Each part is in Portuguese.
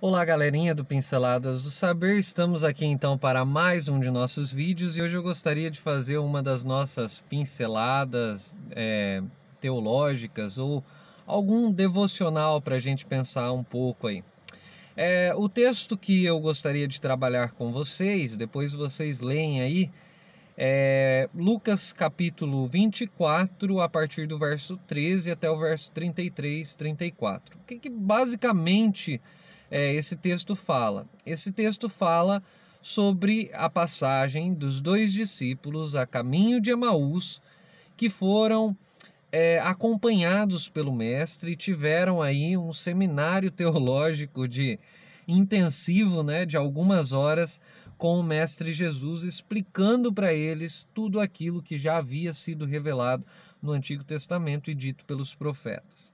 Olá, galerinha do Pinceladas do Saber, estamos aqui então para mais um de nossos vídeos e hoje eu gostaria de fazer uma das nossas pinceladas teológicas ou algum devocional para a gente pensar um pouco aí. O texto que eu gostaria de trabalhar com vocês, depois vocês leem aí, Lucas capítulo 24, a partir do verso 13 até o verso 33, 34. O que basicamente esse texto fala? Esse texto fala sobre a passagem dos dois discípulos a caminho de Emaús, que foram acompanhados pelo mestre e tiveram aí um seminário teológico intensivo, né, de algumas horas com o mestre Jesus, explicando para eles tudo aquilo que já havia sido revelado no Antigo Testamento e dito pelos profetas.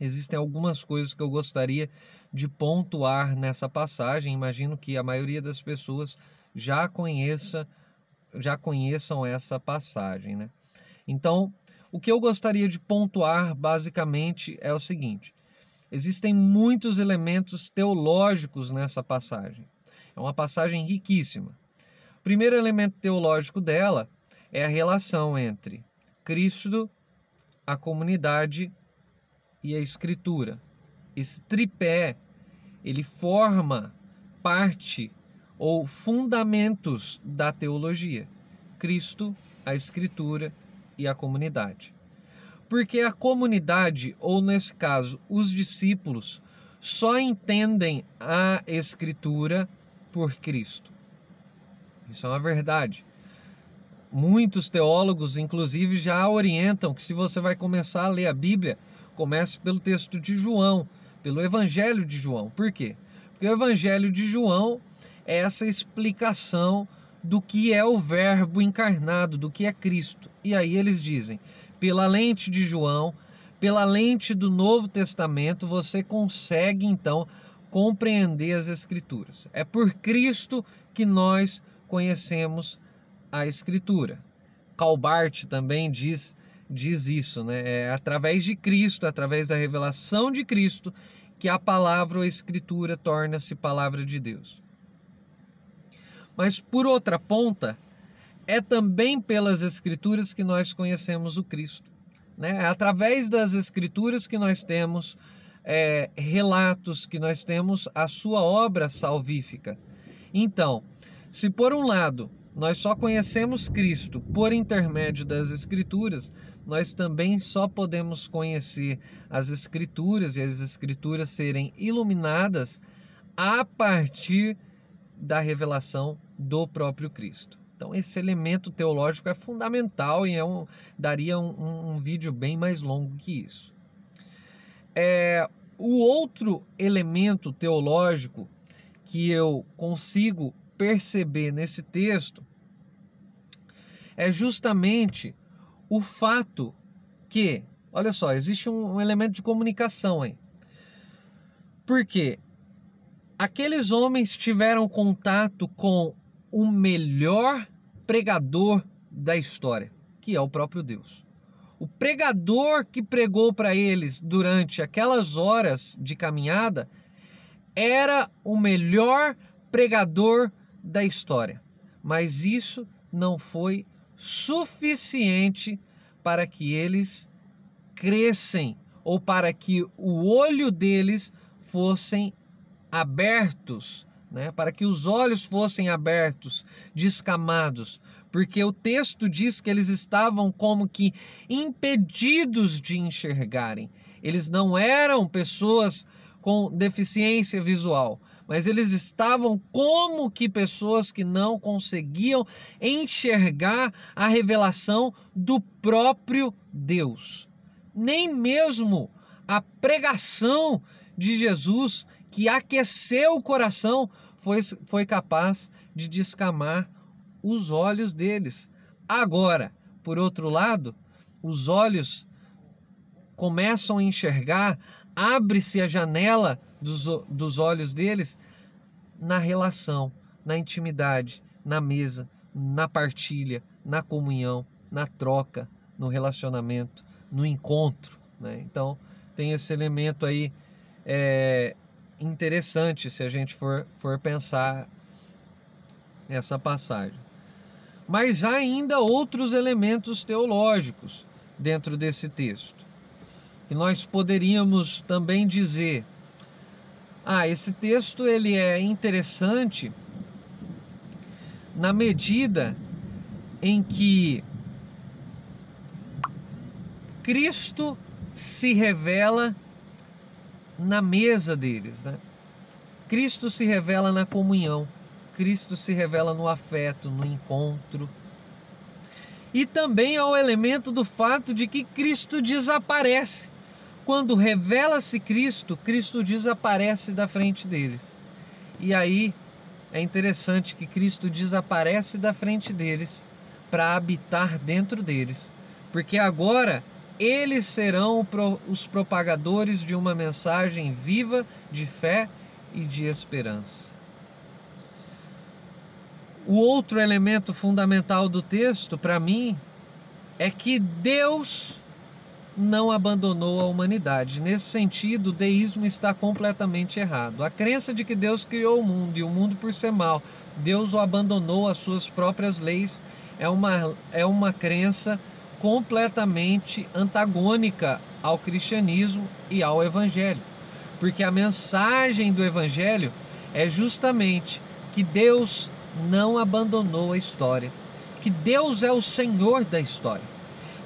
Existem algumas coisas que eu gostaria de pontuar nessa passagem. Imagino que a maioria das pessoas já conheçam essa passagem, né? Então, o que eu gostaria de pontuar basicamente é o seguinte: existem muitos elementos teológicos nessa passagem. É uma passagem riquíssima. O primeiro elemento teológico dela é a relação entre Cristo, a comunidade e a Escritura. Esse tripé, ele forma parte ou fundamentos da teologia: Cristo, a Escritura e a comunidade. Porque a comunidade, ou nesse caso, os discípulos, só entendem a Escritura por Cristo. Isso é uma verdade. Muitos teólogos, inclusive, já orientam que se você vai começar a ler a Bíblia, comece pelo texto de João, pelo Evangelho de João. Por quê? Porque o Evangelho de João é essa explicação do que é o Verbo encarnado, do que é Cristo. E aí eles dizem, pela lente de João, pela lente do Novo Testamento, você consegue então compreender as Escrituras. É por Cristo que nós conhecemos a Escritura. Calbart também diz isso, né? É através de Cristo, através da revelação de Cristo, que a palavra ou a Escritura torna-se palavra de Deus. Mas por outra ponta, é também pelas Escrituras que nós conhecemos o Cristo, né? É através das Escrituras que nós temos relatos, que nós temos a sua obra salvífica. Então, se por um lado nós só conhecemos Cristo por intermédio das Escrituras, nós também só podemos conhecer as Escrituras e as Escrituras serem iluminadas a partir da revelação do próprio Cristo. Então esse elemento teológico é fundamental e daria um vídeo bem mais longo que isso. O outro elemento teológico que eu consigo perceber nesse texto é justamente o fato que, olha só, existe um elemento de comunicação aí. Porque aqueles homens tiveram contato com o melhor pregador da história, que é o próprio Deus. O pregador que pregou para eles durante aquelas horas de caminhada era o melhor pregador da história. Mas isso não foi suficiente para que eles crescem ou para que o olho deles fossem abertos, né? Para que os olhos fossem abertos, descamados, porque o texto diz que eles estavam como que impedidos de enxergarem. Eles não eram pessoas com deficiência visual, mas eles estavam como que pessoas que não conseguiam enxergar a revelação do próprio Deus. Nem mesmo a pregação de Jesus, que aqueceu o coração, foi capaz de descamar os olhos deles. Agora, por outro lado, os olhos começam a enxergar, abre-se a janela dos olhos deles na relação, na intimidade, na mesa, na partilha, na comunhão, na troca, no relacionamento, no encontro, né? Então tem esse elemento aí interessante se a gente for pensar nessa passagem. Mas há ainda outros elementos teológicos dentro desse texto, que nós poderíamos também dizer: esse texto ele é interessante na medida em que Cristo se revela na mesa deles, né? Cristo se revela na comunhão, Cristo se revela no afeto, no encontro. E também há o elemento do fato de que Cristo desaparece. Quando revela-se Cristo, Cristo desaparece da frente deles. E aí é interessante que Cristo desaparece da frente deles para habitar dentro deles, porque agora eles serão os propagadores de uma mensagem viva de fé e de esperança. O outro elemento fundamental do texto, para mim, é que Deus não abandonou a humanidade. Nesse sentido, o deísmo está completamente errado. A crença de que Deus criou o mundo e o mundo, por ser mal, Deus o abandonou às suas próprias leis, é uma crença completamente antagônica ao cristianismo e ao evangelho. Porque a mensagem do evangelho é justamente que Deus não abandonou a história, que Deus é o Senhor da história,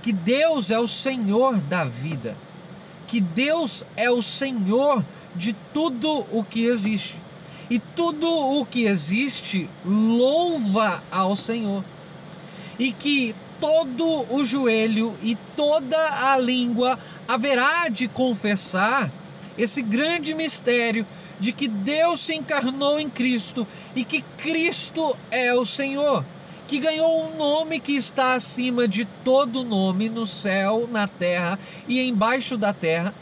que Deus é o Senhor da vida, que Deus é o Senhor de tudo o que existe. E tudo o que existe louva ao Senhor. E que todo o joelho e toda a língua haverá de confessar esse grande mistério de que Deus se encarnou em Cristo e que Cristo é o Senhor, que ganhou um nome que está acima de todo nome no céu, na terra e embaixo da terra,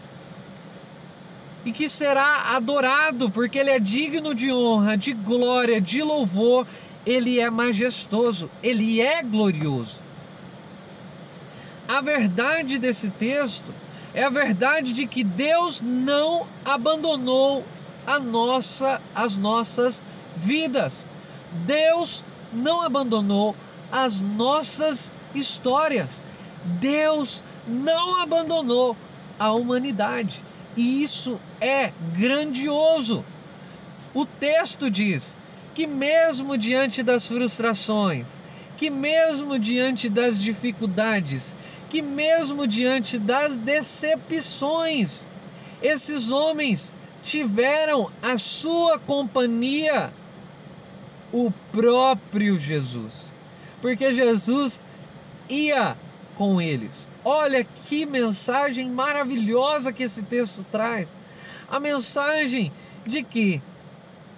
e que será adorado porque Ele é digno de honra, de glória, de louvor. Ele é majestoso, Ele é glorioso. A verdade desse texto é a verdade de que Deus não abandonou as nossas vidas. Deus não abandonou as nossas histórias. Deus não abandonou a humanidade. E isso é grandioso. O texto diz que mesmo diante das frustrações, que mesmo diante das dificuldades, que mesmo diante das decepções, esses homens tiveram a sua companhia, o próprio Jesus, porque Jesus ia com eles. Olha que mensagem maravilhosa que esse texto traz, a mensagem de que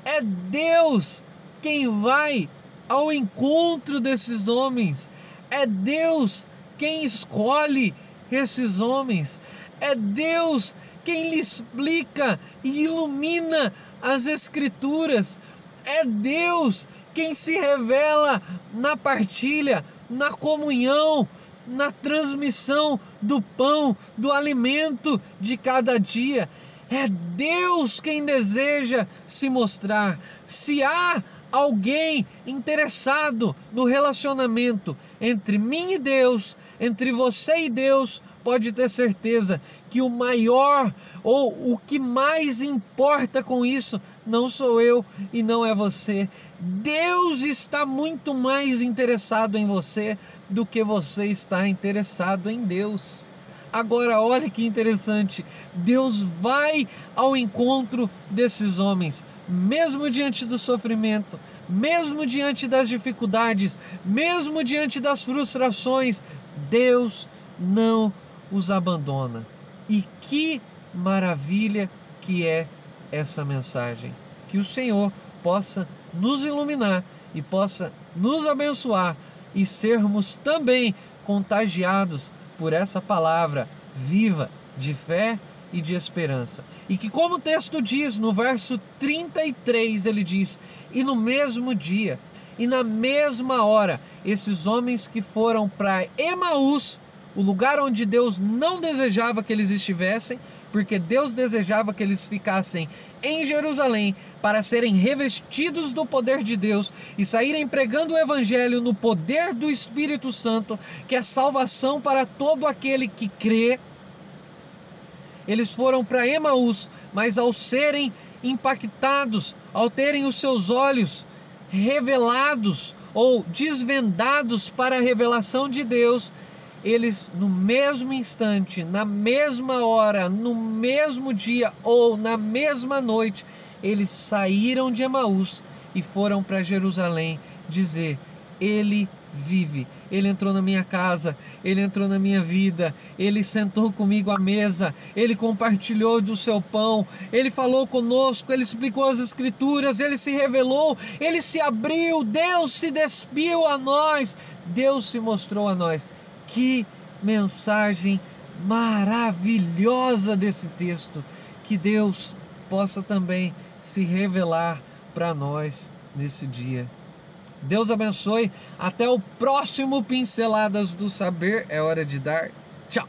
é Deus quem vai ao encontro desses homens, é Deus quem escolhe esses homens, é Deus quem lhe explica e ilumina as Escrituras, é Deus quem se revela na partilha, na comunhão, na transmissão do pão, do alimento de cada dia. É Deus quem deseja se mostrar. Se há alguém interessado no relacionamento entre mim e Deus, entre você e Deus, pode ter certeza que o maior ou o que mais importa com isso não sou eu e não é você. Deus está muito mais interessado em você do que você está interessado em Deus. Agora, olha que interessante, Deus vai ao encontro desses homens, mesmo diante do sofrimento, mesmo diante das dificuldades, mesmo diante das frustrações, Deus não os abandona. E que maravilha que é essa mensagem. Que o Senhor possa nos iluminar e possa nos abençoar e sermos também contagiados por essa palavra viva de fé e de esperança. E que, como o texto diz no verso 33, ele diz: e no mesmo dia e na mesma hora, esses homens que foram para Emaús, o lugar onde Deus não desejava que eles estivessem, porque Deus desejava que eles ficassem em Jerusalém para serem revestidos do poder de Deus e saírem pregando o Evangelho no poder do Espírito Santo, que é salvação para todo aquele que crê. Eles foram para Emaús, mas ao serem impactados, ao terem os seus olhos revelados ou desvendados para a revelação de Deus, eles no mesmo instante, na mesma hora, no mesmo dia ou na mesma noite, eles saíram de Emaús e foram para Jerusalém dizer: Ele vive, Ele entrou na minha casa, Ele entrou na minha vida, Ele sentou comigo à mesa, Ele compartilhou do seu pão, Ele falou conosco, Ele explicou as Escrituras, Ele se revelou, Ele se abriu, Deus se despiu a nós, Deus se mostrou a nós. Que mensagem maravilhosa desse texto! Que Deus possa também se revelar para nós nesse dia. Deus abençoe. Até o próximo Pinceladas do Saber. É hora de dar tchau.